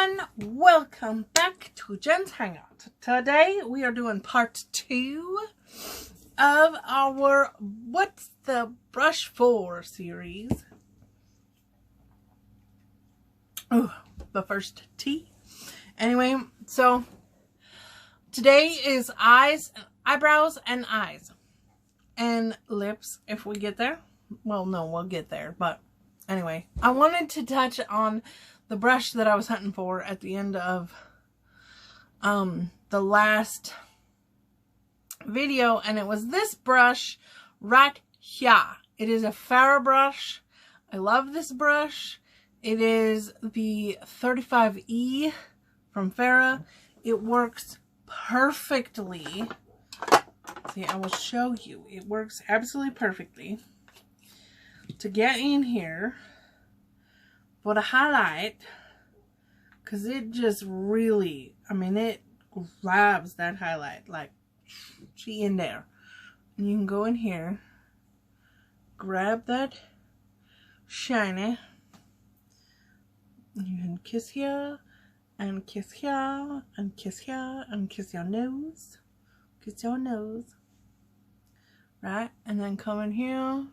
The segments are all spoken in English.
everyone, welcome back to Jen's Hangout. Today we are doing part 2 of our What's the Brush For series. Oh, the first tea. Anyway, so today is eyebrows and eyes. And lips if we get there. Well, no, we'll get there, but anyway, I wanted to touch on the brush that I was hunting for at the end of the last video, and it was this brush right here. It is a Farrah brush. I love this brush. It is the 35E from Farrah. It works perfectly. See, I will show you. It works absolutely perfectly to get in here for the highlight, because it just really, I mean, it grabs that highlight like she in there. And you can go in here, grab that shiny, you can kiss here and kiss here and kiss here and kiss your nose. Kiss your nose. Right? And then come in here.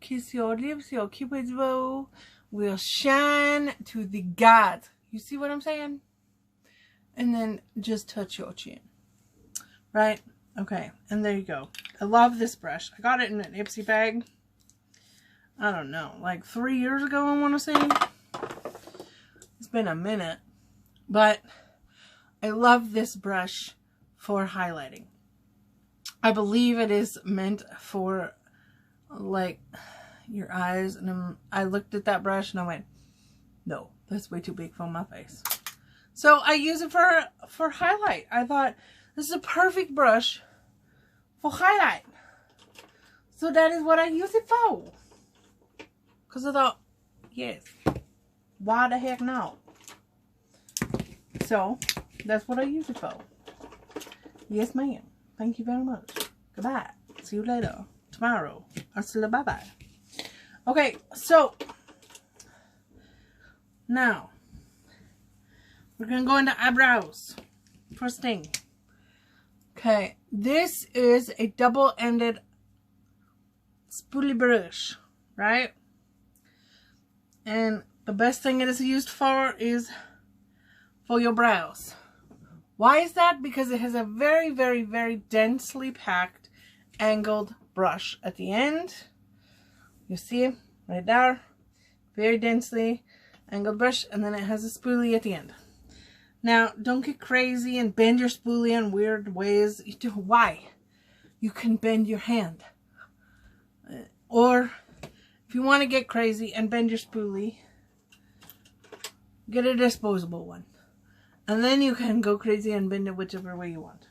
Kiss your lips, your cupid's bow will shine to the gods. You see what I'm saying? And then just touch your chin. Right? Okay. And there you go. I love this brush. I got it in an Ipsy bag. I don't know. Like 3 years ago, I want to say. It's been a minute. But I love this brush for highlighting. I believe it is meant for like your eyes, and I looked at that brush and I went, no, that's way too big for my face. So I use it for highlight. I thought this is a perfect brush for highlight. So that is what I use it for. Because I thought, yes, why the heck not? So that's what I use it for. Yes, ma'am. Thank you very much. Goodbye. See you later. Tomorrow. Hasta bye-bye. Okay, so now we're going to go into eyebrows. First thing. Okay, this is a double-ended spoolie brush, right? And the best thing it is used for is for your brows. Why is that? Because it has a very, very, very densely packed angled brush at the end. You see right there, very densely angled brush, and then it has a spoolie at the end. Now, don't get crazy and bend your spoolie in weird ways. Why? You can bend your hand. Or if you want to get crazy and bend your spoolie, get a disposable one. And then you can go crazy and bend it whichever way you want.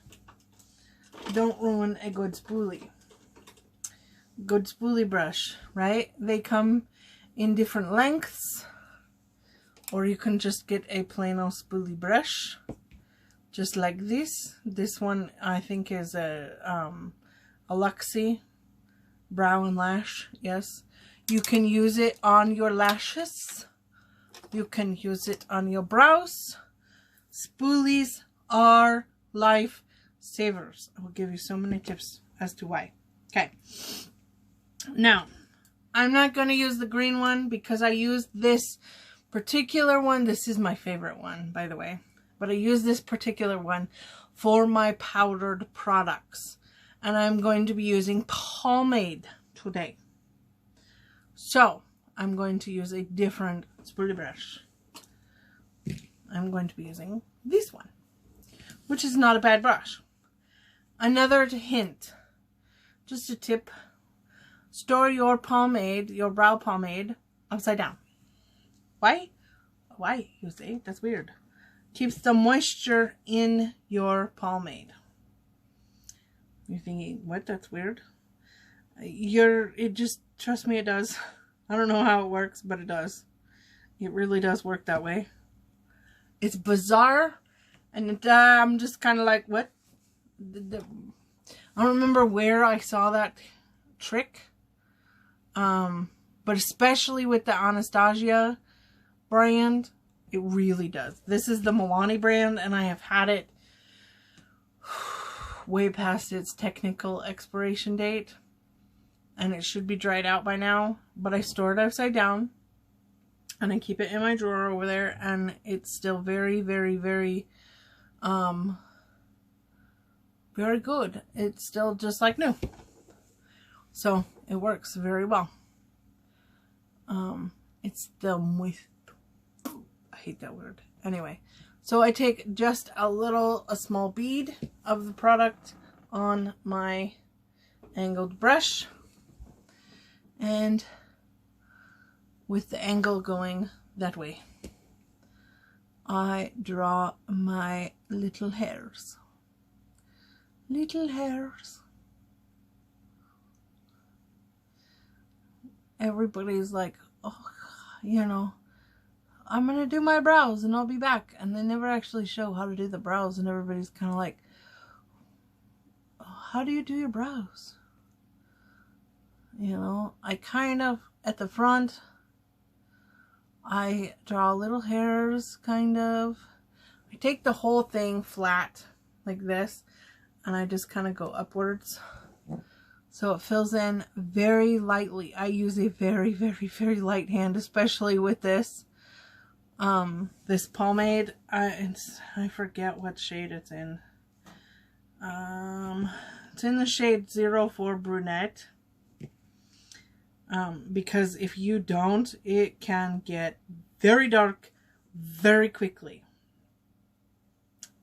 Don't ruin a good spoolie. Good spoolie brush, right? They come in different lengths. Or you can just get a plain old spoolie brush. Just like this. This one I think is a Luxie brow and lash. Yes. You can use it on your lashes. You can use it on your brows. Spoolies are life savers. I will give you so many tips as to why. Okay. Now, I'm not going to use the green one because I used this particular one. This is my favorite one, by the way. But I use this particular one for my powdered products. And I'm going to be using pomade today. So, I'm going to use a different spoolie brush. I'm going to be using this one, which is not a bad brush. Another hint, just a tip, store your pomade, your brow pomade, upside down. Why? Why, you say? That's weird. Keeps the moisture in your pomade. You're thinking, what? That's weird? It just, trust me, it does. I don't know how it works, but it does. It really does work that way. It's bizarre, and I'm just kind of like, what? I don't remember where I saw that trick, but especially with the Anastasia brand, It really does. This is the Milani brand, and I have had it way past its technical expiration date, and it should be dried out by now, but I store it upside down and I keep it in my drawer over there, and it's still very, very, very very good. It's still just like new, so it works very well. It's still moist. I hate that word. Anyway, so I take just a small bead of the product on my angled brush, and with the angle going that way, I draw my little hairs. Little hairs. Everybody's like, oh, you know, I'm gonna do my brows and I'll be back, and they never actually show how to do the brows, and everybody's kind of like, oh, how do you do your brows? You know, I kind of, at the front, I draw little hairs, kind of. I take the whole thing flat like this, and I just kind of go upwards, so it fills in very lightly. I use a very, very, very light hand, especially with this this pomade. I forget what shade it's in. It's in the shade 04 Brunette. Because if you don't, it can get very dark very quickly.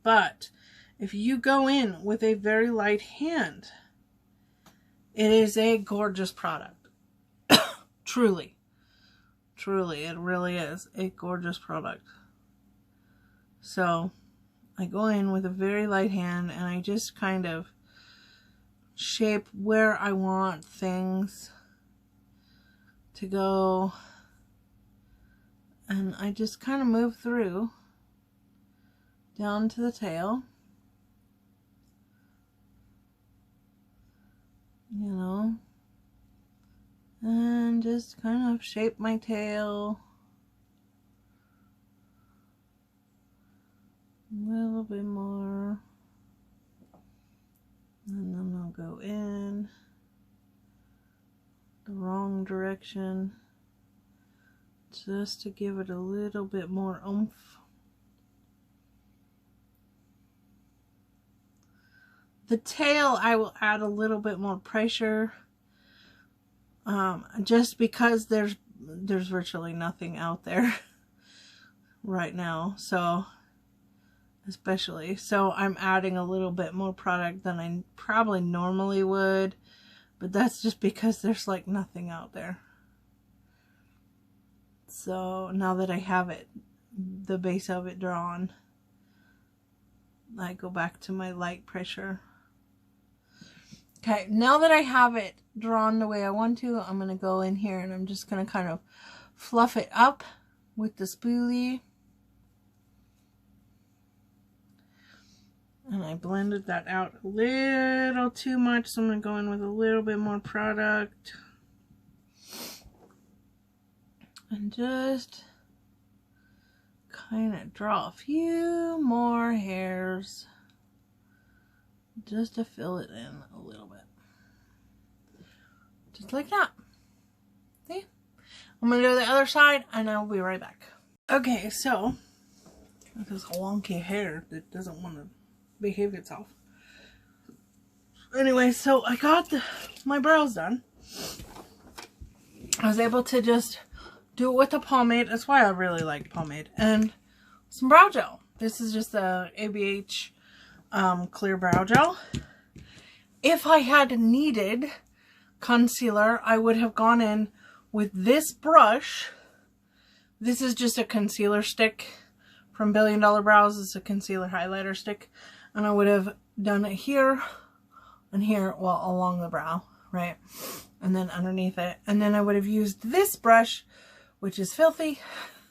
But if you go in with a very light hand, it is a gorgeous product. Truly. Truly, it really is a gorgeous product. So, I go in with a very light hand, and I just kind of shape where I want things to go, and I just kind of move through down to the tail, you know, and just kind of shape my tail a little bit more, and then I'll go in the wrong direction just to give it a little bit more oomph. The tail, I will add a little bit more pressure, just because there's virtually nothing out there right now, so especially, so I'm adding a little bit more product than I probably normally would, but that's just because there's like nothing out there. So now that I have it, the base of it drawn, I go back to my light pressure. Okay, now that I have it drawn the way I want to, I'm going to go in here and I'm just going to kind of fluff it up with the spoolie. And I blended that out a little too much, so I'm going to go in with a little bit more product. And just kind of draw a few more hairs just to fill it in a little bit. Just like that. See? I'm going to do the other side and I'll be right back. Okay, so this wonky hair that doesn't want to behave itself. Anyway, so I got my brows done. I was able to just do it with a pomade. That's why I really like pomade. And some brow gel. This is just a ABH clear brow gel. If I had needed concealer, I would have gone in with this brush. This is just a concealer stick from Billion Dollar Brows. It's a concealer highlighter stick. And I would have done it here and here, well, along the brow, right? And then underneath it. And then I would have used this brush, which is filthy,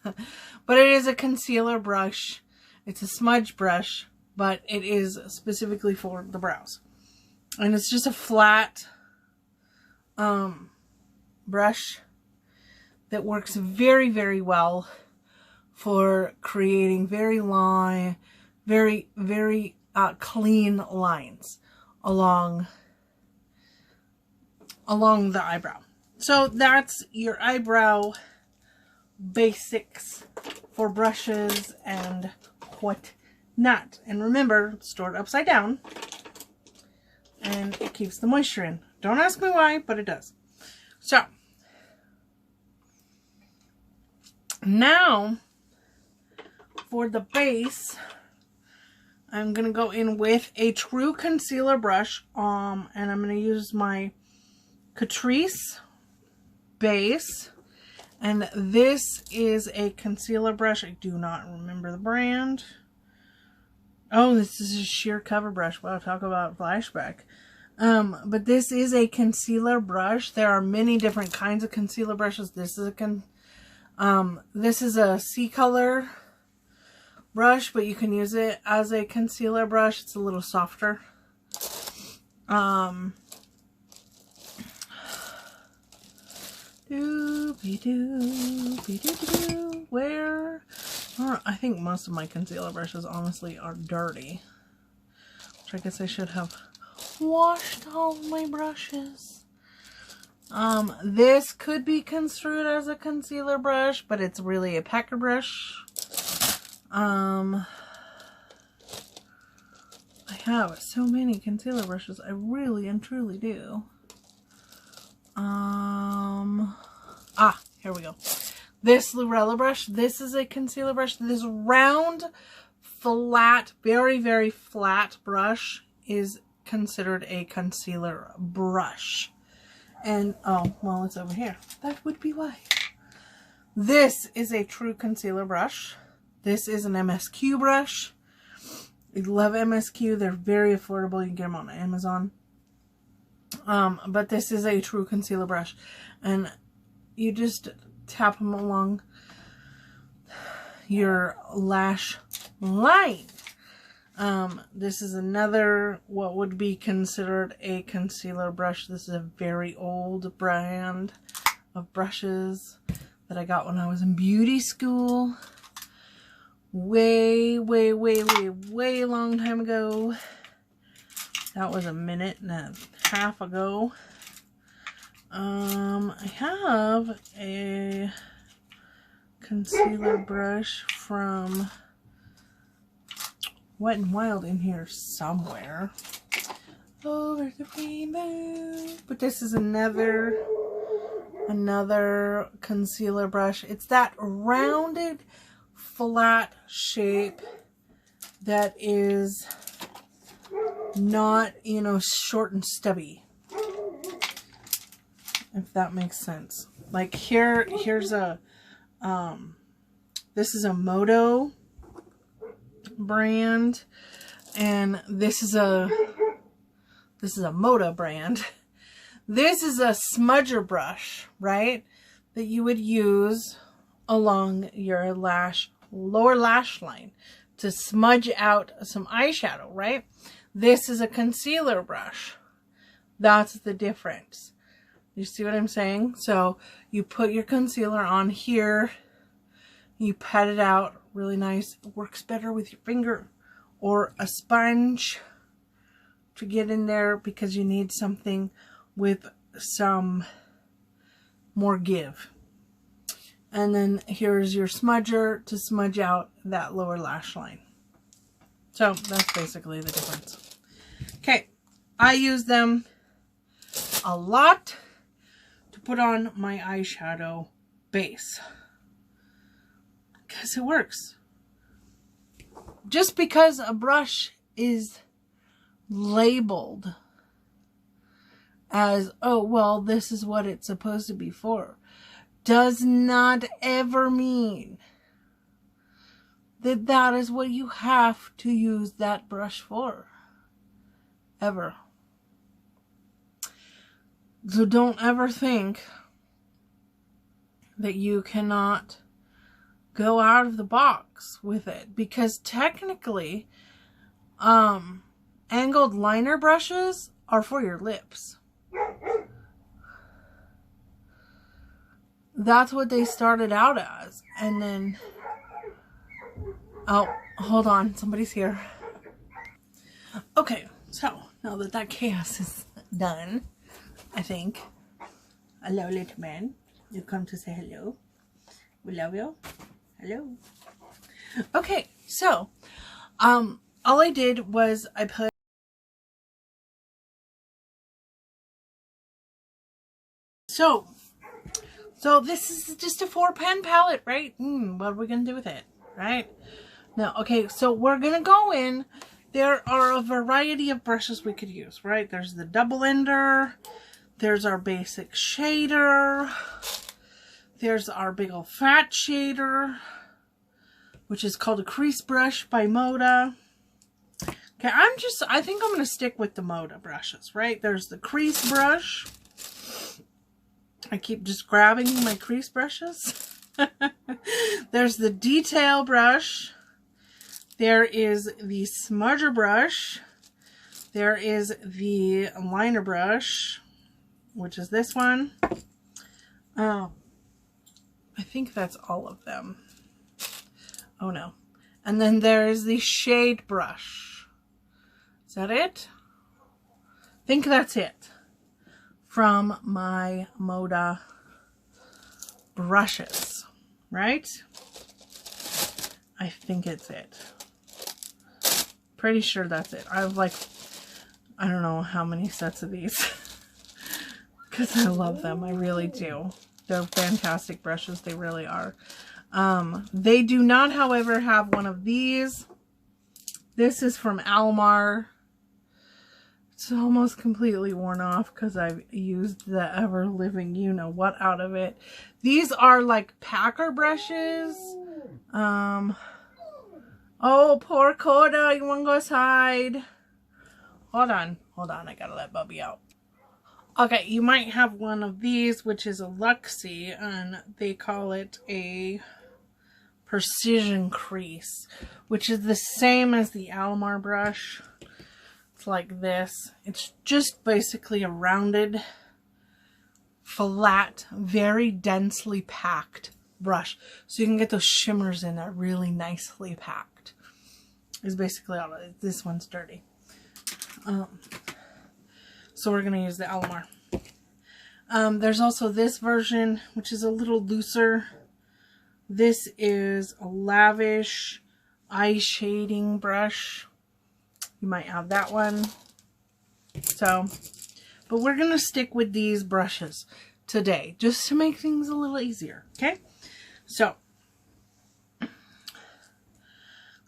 but it is a concealer brush. It's a smudge brush, but it is specifically for the brows. And it's just a flat brush that works very, very well for creating very long, very clean lines along the eyebrow. So that's your eyebrow basics for brushes and whatnot. And remember, store it upside down and it keeps the moisture in. Don't ask me why, but it does. So now for the base, I'm gonna go in with a true concealer brush, and I'm gonna use my Catrice base, and this is a concealer brush. I do not remember the brand. Oh, this is a sheer cover brush. Wow, talk about flashback. But this is a concealer brush. There are many different kinds of concealer brushes. This is a C-color brush, but you can use it as a concealer brush. It's a little softer. Where? I think most of my concealer brushes honestly are dirty, which I guess I should have washed all of my brushes. This could be construed as a concealer brush, but it's really a packer brush. I have so many concealer brushes. I really and truly do. Here we go. This Lurella brush, this is a concealer brush. This round, flat, very flat brush is considered a concealer brush. And, oh, well, it's over here. That would be why. This is a true concealer brush. This is an MSQ brush. I love MSQ. They're very affordable. You can get them on Amazon. But this is a true concealer brush. And you just tap them along your lash line. This is another, what would be considered a concealer brush. This is a very old brand of brushes that I got when I was in beauty school. Way long time ago. That was a minute and a half ago. I have a concealer brush from Wet n Wild in here somewhere. Over the rainbow. But this is another concealer brush. It's that rounded, flat shape that is not, you know, short and stubby. If that makes sense. Like here's a, this is a Moto brand, and this is a Moto brand. This is a smudger brush, right? That you would use along your lower lash line to smudge out some eyeshadow, right? This is a concealer brush. That's the difference. You see what I'm saying? So you put your concealer on here, you pat it out really nice. It works better with your finger or a sponge to get in there because you need something with some more give. And then here's your smudger to smudge out that lower lash line. So that's basically the difference. Okay, I use them a lot to put on my eyeshadow base because it works. Just because a brush is labeled as, oh, well, this is what it's supposed to be for, does not ever mean that that is what you have to use that brush for. Ever. So don't ever think that you cannot go out of the box with it, because technically angled liner brushes are for your lips. That's what they started out as, and then Oh, hold on. Somebody's here. Okay, so now that that chaos is done, I think. Hello, little man. You come to say hello. We love you. Hello. Okay, so, all I did was I put So this is just a 4-pan palette, right? What are we going to do with it, right? Now, okay, so we're going to go in. There are a variety of brushes we could use, right? There's the double ender. There's our basic shader. There's our big old fat shader, which is called a crease brush by Moda. Okay, I think I'm going to stick with the Moda brushes, right? There's the crease brush. I keep just grabbing my crease brushes. There's the detail brush. There is the smudger brush. There is the liner brush, which is this one. I think that's all of them. Oh no. And then there is the shade brush. Is that it? I think that's it. From my Moda brushes, right? I think it's it. Pretty sure that's it. I have like, I don't know how many sets of these because I love them. I really do. They're fantastic brushes. They really are. They do not, however, have one of these. This is from Almar. It's almost completely worn off because I've used the ever-living you-know-what out of it. These are like packer brushes. Oh, poor Coda. You want to go outside? Hold on. Hold on. I gotta let Bubby out. Okay, you might have one of these, which is a Luxie, and they call it a precision crease, which is the same as the Almar brush. It's like this. It's just basically a rounded, flat, very densely packed brush. So you can get those shimmers in there really nicely packed. Is basically all it is. This one's dirty. So we're going to use the Almar. There's also this version, which is a little looser. This is a Lavish eye shading brush. You might have that one. So, but we're going to stick with these brushes today, just to make things a little easier, okay?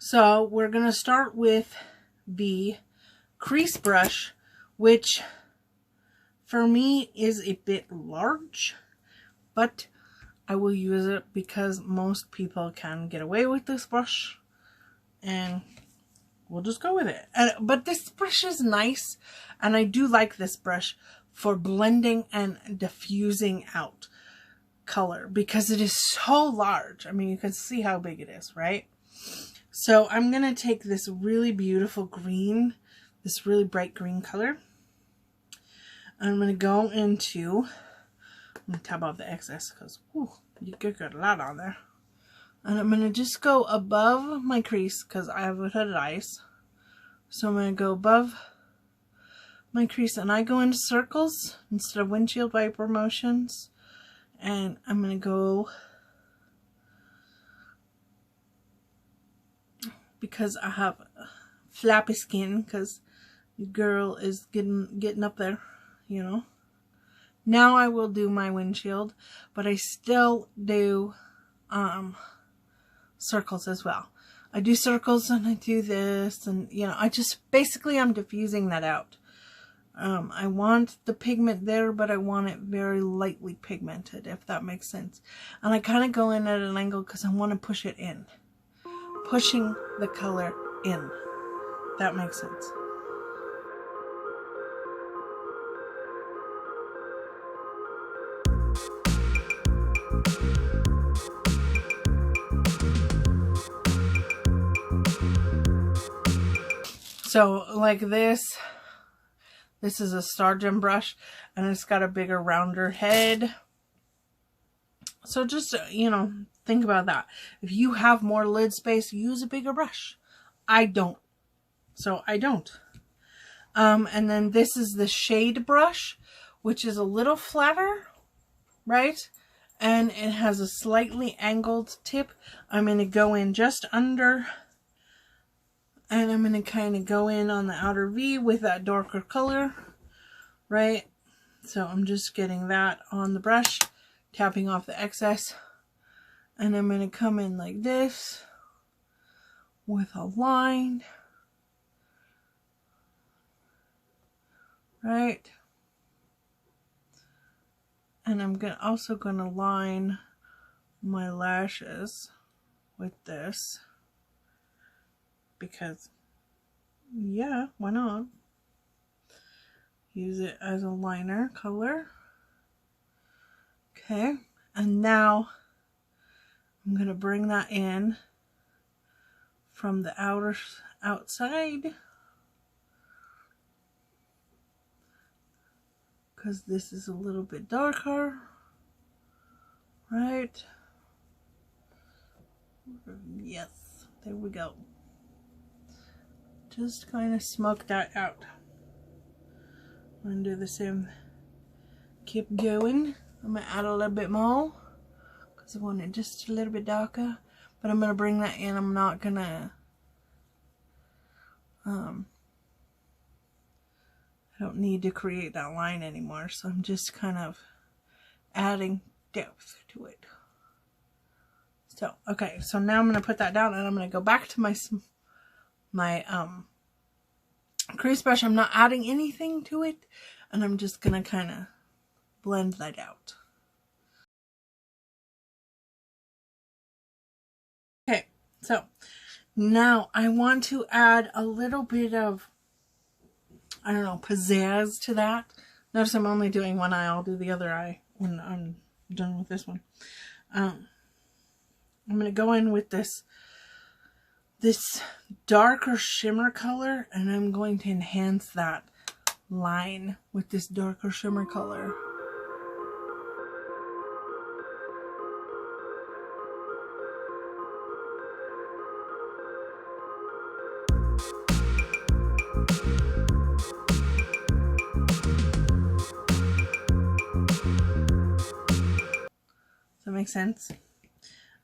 So we're going to start with the crease brush, which for me is a bit large, but I will use it because most people can get away with this brush, and we'll just go with it. But this brush is nice, and I do like this brush for blending and diffusing out color because it is so large. I mean, you can see how big it is, right? So I'm going to take this really beautiful green, this really bright green color. I'm going to go into, I'm going to tab off the excess because you get a lot on there. And I'm going to just go above my crease because I have hooded eyes. So I'm going to go above my crease, and I go into circles instead of windshield wiper motions. And I'm going to go, because I have flappy skin because the girl is getting up there, you know. Now I will do my windshield, but I still do circles as well. I do circles and I do this, and you know, I just basically I'm diffusing that out. I want the pigment there, but I want it very lightly pigmented, if that makes sense. And I kind of go in at an angle because I want to push it in, pushing the color in. That makes sense. So like this is a Star Gem brush, and it's got a bigger, rounder head. So just, you know, think about that. If you have more lid space, use a bigger brush. I don't. So I don't. And then this is the shade brush, which is a little flatter, right? And it has a slightly angled tip. I'm going to go in just under, and I'm going to kind of go in on the outer V with that darker color, right? So I'm just getting that on the brush, tapping off the excess, and I'm going to come in like this with a line, right? And I'm also going to line my lashes with this because, yeah, why not? Use it as a liner color. Okay, and now I'm going to bring that in from the outside, because this is a little bit darker, right? Yes, there we go. Just kind of smoke that out. I'm going to do the same. Keep going. I'm going to add a little bit more because I want it just a little bit darker. But I'm going to bring that in. I'm not going to I don't need to create that line anymore, so I'm just kind of adding depth to it. So, okay, so now I'm going to put that down, and I'm going to go back to my crease brush. I'm not adding anything to it, and I'm just going to kind of blend that out. Okay, so now I want to add a little bit of, I don't know, pizzazz to that. Notice I'm only doing one eye. I'll do the other eye when I'm done with this one. I'm going to go in with this darker shimmer color, and I'm going to enhance that line with this darker shimmer color. Does that make sense?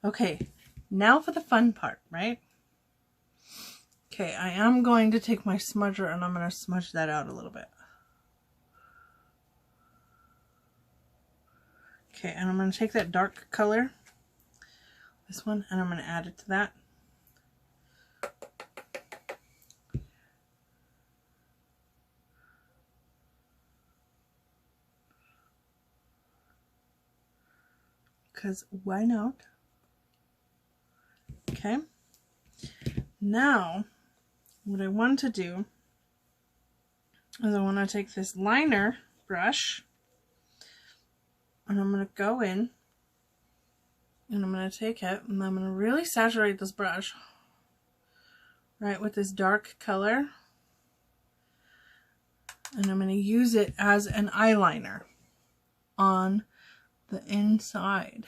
Okay, now for the fun part, right? Okay, I am going to take my smudger and I'm going to smudge that out a little bit. Okay, and I'm going to take that dark color, this one, and I'm going to add it to that. Because why not? Okay. Now, what I want to do is I want to take this liner brush, and I'm going to go in, and I'm going to take it, and I'm going to really saturate this brush, right, with this dark color, and I'm going to use it as an eyeliner on the inside.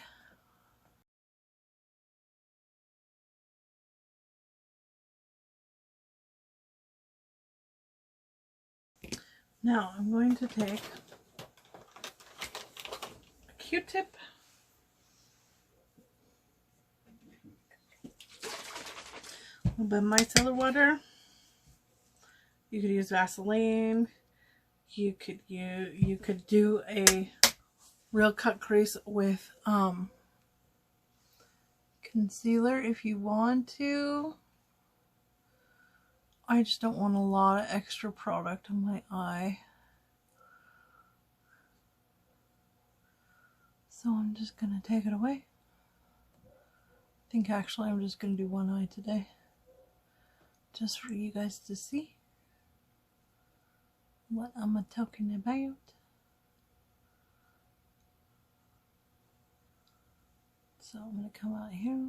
Now I'm going to take a Q-tip, a little bit of micellar water. You could use Vaseline. You could do a real cut crease with concealer if you want to. I just don't want a lot of extra product on my eye. So I'm just going to take it away. I think actually I'm just going to do one eye today. Just for you guys to see what I'm talking about. So I'm going to come out here.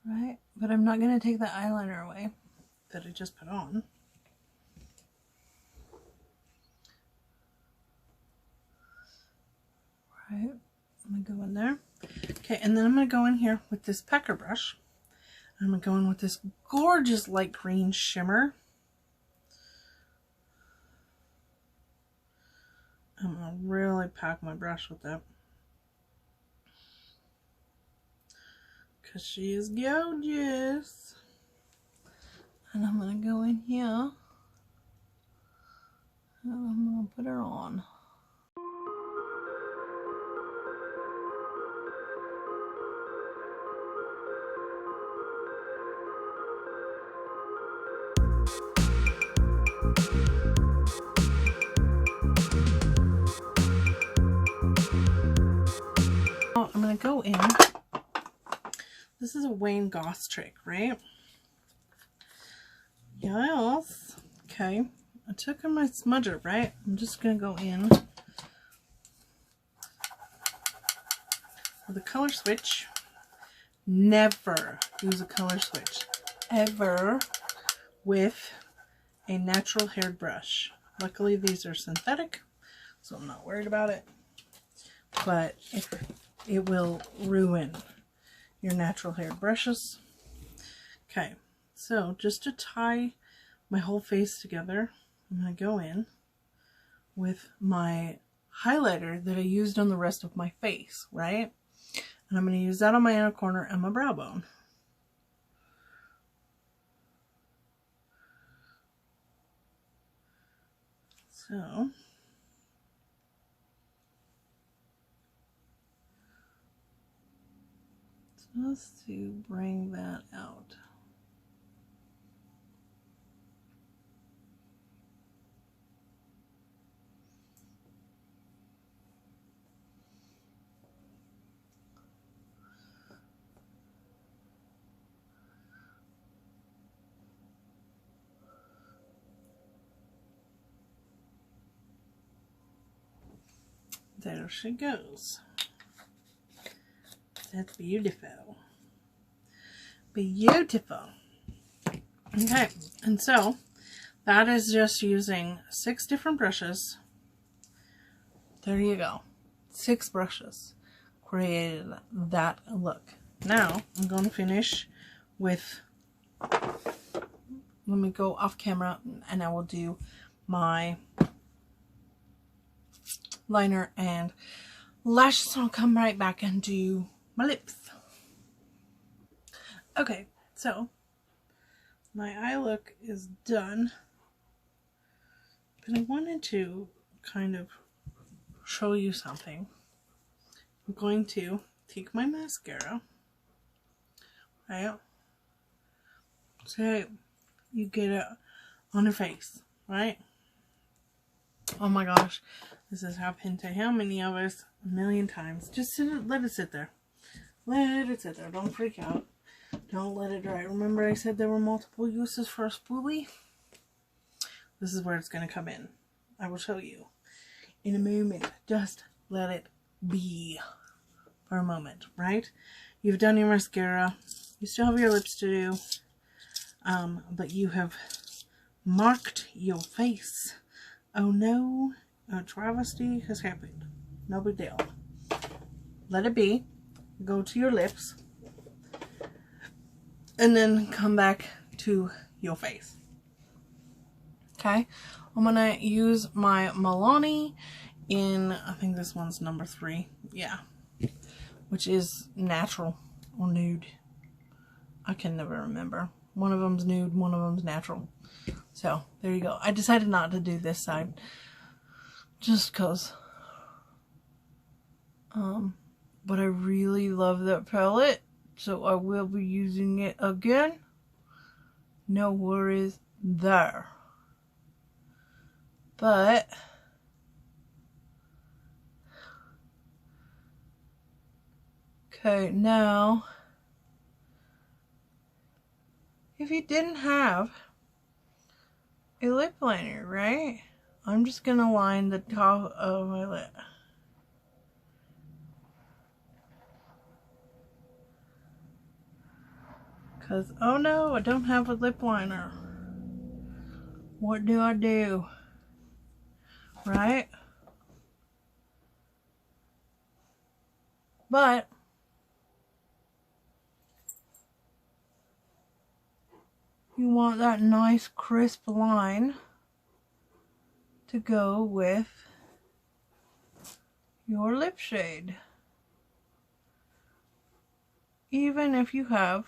Right? But I'm not going to take the eyeliner away that I just put on. Right? I'm going to go in there. Okay, and then I'm going to go in here with this pecker brush. I'm going to go in with this gorgeous light green shimmer. I'm going to really pack my brush with that, because she is gorgeous. And I'm going to go in here and I'm going to put her on. I'm going to go in. This is a Wayne Goss trick, right? Yes. Okay. I took my smudger, right? I'm just going to go in with a color switch. Never use a color switch ever with a natural haired brush. Luckily these are synthetic, so I'm not worried about it. But it will ruin your natural haired brushes. Okay, so just to tie my whole face together, I'm going to go in with my highlighter that I used on the rest of my face, right? And I'm going to use that on my inner corner and my brow bone. So just to bring that out. There she goes. That's beautiful. Beautiful. Okay, and so that is just using 6 different brushes. There you go. 6 brushes created that look. Now I'm going to finish with, let me go off camera and I will do my liner and lashes. I'll come right back and do my lips. Okay, so my eye look is done, but I wanted to kind of show you something. I'm going to take my mascara, right? So you get it on your face, right? Oh my gosh, this has happened to how many of us? A million times. Just let it sit there. Let it sit there. Don't freak out. Don't let it dry. Remember I said there were multiple uses for a spoolie? This is where it's going to come in. I will show you in a moment. Just let it be for a moment, right? You've done your mascara. You still have your lips to do. But you have marked your face. Oh no, a travesty has happened. No big deal. Let it be. Go to your lips. And then come back to your face. Okay. I'm going to use my Milani in, I think this one's number 3. Yeah. Which is natural or nude. I can never remember. One of them's nude, one of them's natural. So, there you go. I decided not to do this side. Just because. But I really love that palette. So, I will be using it again. No worries there. But okay, now if you didn't have a lip liner, right? I'm just gonna line the top of my lip. Cause oh no, I don't have a lip liner. What do I do? Right? But you want that nice crisp line to go with your lip shade. Even if you have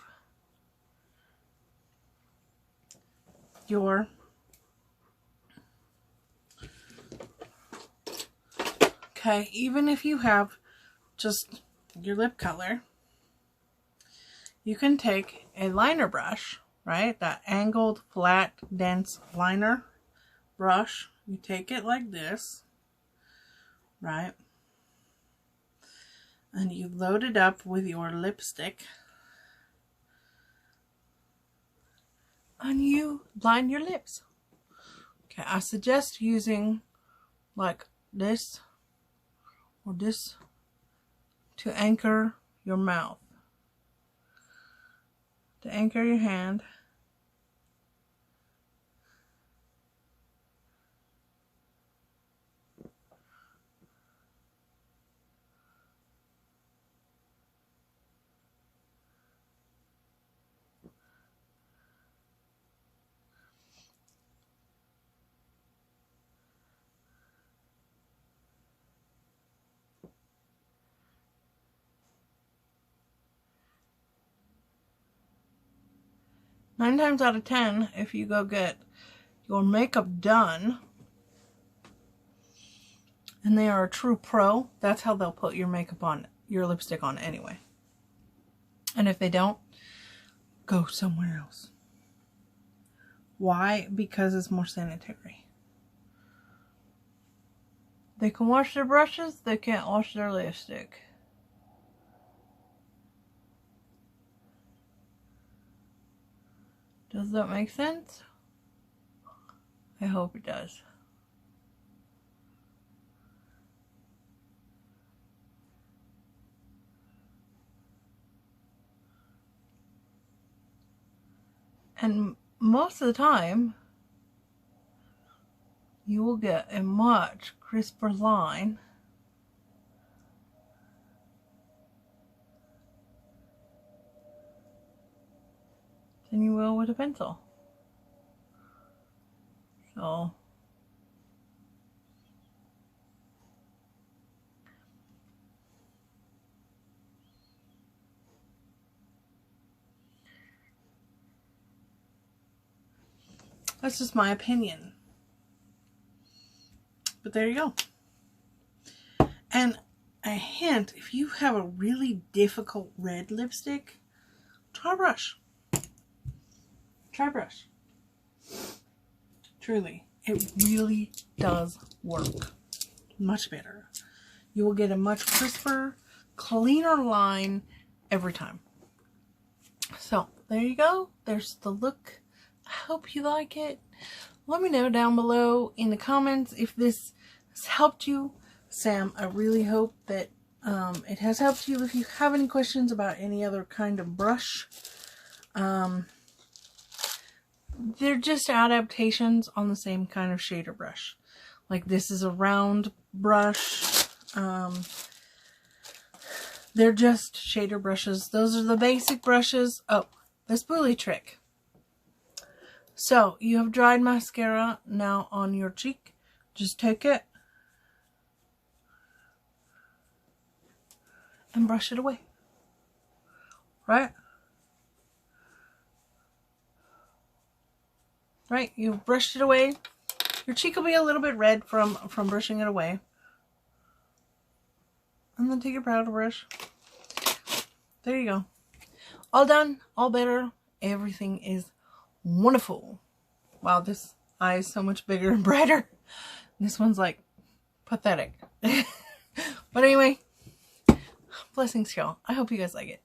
your even if you have just your lip color, you can take a liner brush, right? That angled, flat, dense liner brush. You take it like this, right? And you load it up with your lipstick. And you line your lips. Okay, I suggest using like this or this to anchor your mouth, to anchor your hand. Nine times out of 10, if you go get your makeup done and they are a true pro, that's how they'll put your makeup on, your lipstick on anyway. And if they don't, go somewhere else. Why? Because it's more sanitary. They can wash their brushes, they can't wash their lipstick. Does that make sense? I hope it does. And most of the time, you will get a much crisper line than you will with a pencil. So that's just my opinion. But there you go. And a hint, if you have a really difficult red lipstick, try brush. Try brush. Truly, it really does work much better. You will get a much crisper, cleaner line every time. So there you go. There's the look. I hope you like it. Let me know down below in the comments if this has helped you. Sam, I really hope that it has helped you. If you have any questions about any other kind of brush, they're just adaptations on the same kind of shader brush. Like this is a round brush. They're just shader brushes. Those are the basic brushes. Oh, the spoolie trick. So you have dried mascara now on your cheek. Just take it and brush it away. Right? Right, you've brushed it away. Your cheek will be a little bit red from brushing it away. And then take your powder brush. There you go. All done, all better. Everything is wonderful. Wow, this eye is so much bigger and brighter. This one's like pathetic. But anyway, blessings y'all. I hope you guys like it.